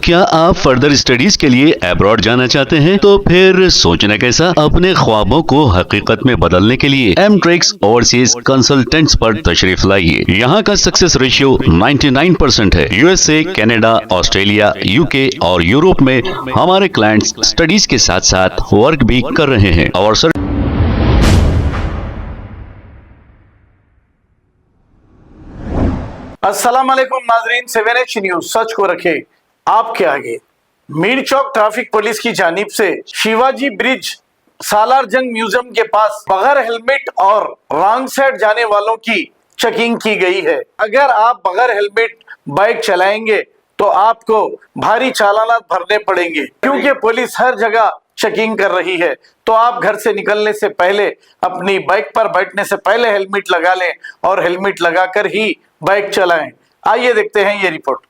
क्या आप further studies के लिए अब्रॉड जाना चाहते हैं? तो फिर सोचना कैसा, अपने ख्वाबों को हकीकत में बदलने के लिए एमट्रिक्स ओवरसीज कंसल्टेंट्स पर तशरीफ लाइए। यहाँ का सक्सेस रेशियो 99% है। यूएसए, कनाडा, ऑस्ट्रेलिया, यूके और यूरोप में हमारे क्लाइंट्स स्टडीज के साथ साथ वर्क भी कर रहे हैं और अस्सलाम वालेकुम नाजरीन, 7H न्यूज सच को रखे आपके आगे। मीर चौक ट्रैफिक पुलिस की जानिब से शिवाजी ब्रिज सालार जंग म्यूजियम के पास बगैर हेलमेट और रॉन्ग साइड जाने वालों की चेकिंग की गई है। अगर आप बगैर हेलमेट बाइक चलाएंगे तो आपको भारी चालान भरने पड़ेंगे, क्योंकि पुलिस हर जगह चेकिंग कर रही है। तो आप घर से निकलने से पहले, अपनी बाइक पर बैठने से पहले हेलमेट लगा लें और हेलमेट लगाकर ही बाइक चलाएं। आइए देखते हैं ये रिपोर्ट।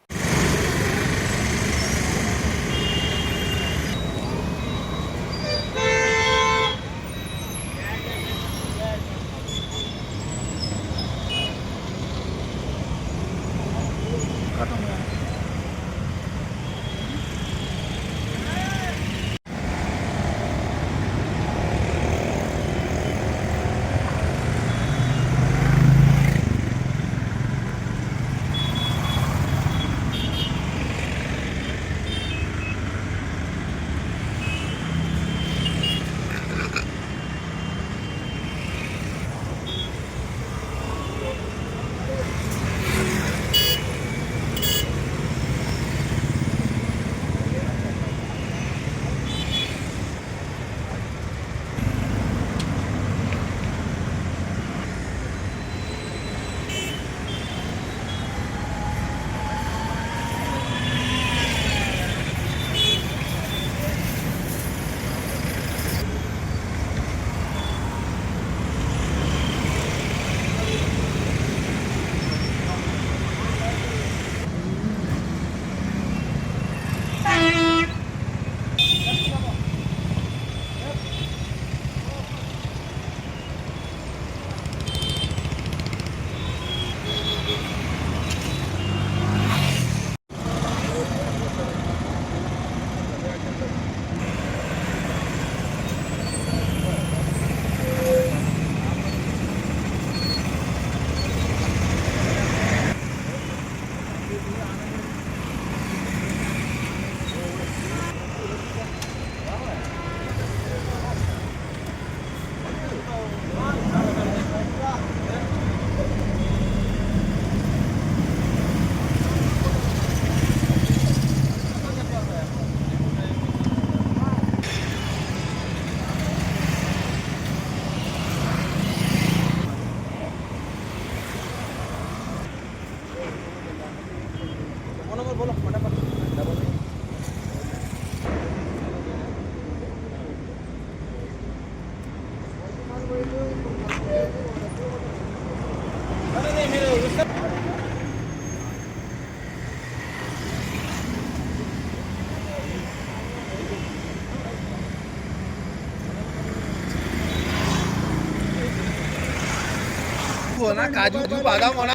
होना काजू बादाम होना।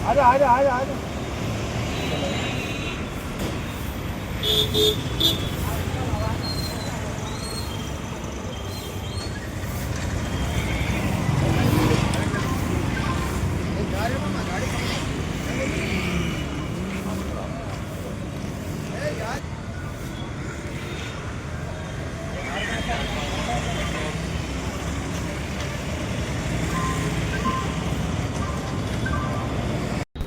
आजा आजा आजा आजा।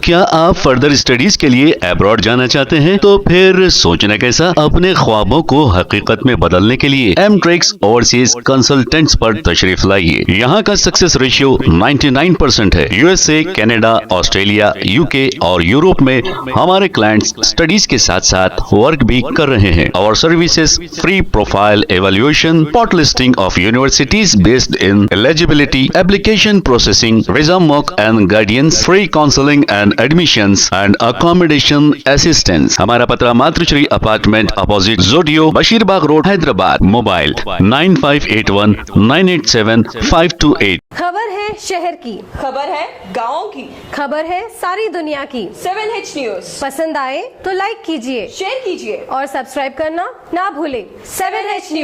क्या आप फर्दर स्टडीज के लिए अब्रॉड जाना चाहते हैं? तो फिर सोचना कैसा? अपने ख्वाबों को हकीकत में बदलने के लिए एमट्रिक्स ओवरसीज कंसल्टेंट्स पर तशरीफ लाइए। यहाँ का सक्सेस रेशियो 99% है। यूएसए, कनाडा, ऑस्ट्रेलिया, यूके और यूरोप में हमारे क्लाइंट्स स्टडीज के साथ साथ वर्क भी कर रहे हैं। और services free profile evaluation, spot listing of universities based in eligibility, application processing, visa mock and guidance, free counselling and admissions and accommodation assistance. हमारा पता मातृश्री अपार्टमेंट अपोजिट जोडियो, बशीरबाग रोड, हैदराबाद। मोबाइल 9581987528। खबर है शहर की, खबर है गाँव की, खबर है सारी दुनिया की। 7H न्यूज पसंद आए तो लाइक कीजिए, शेयर कीजिए और सब्सक्राइब करना ना भूलें। 7H news.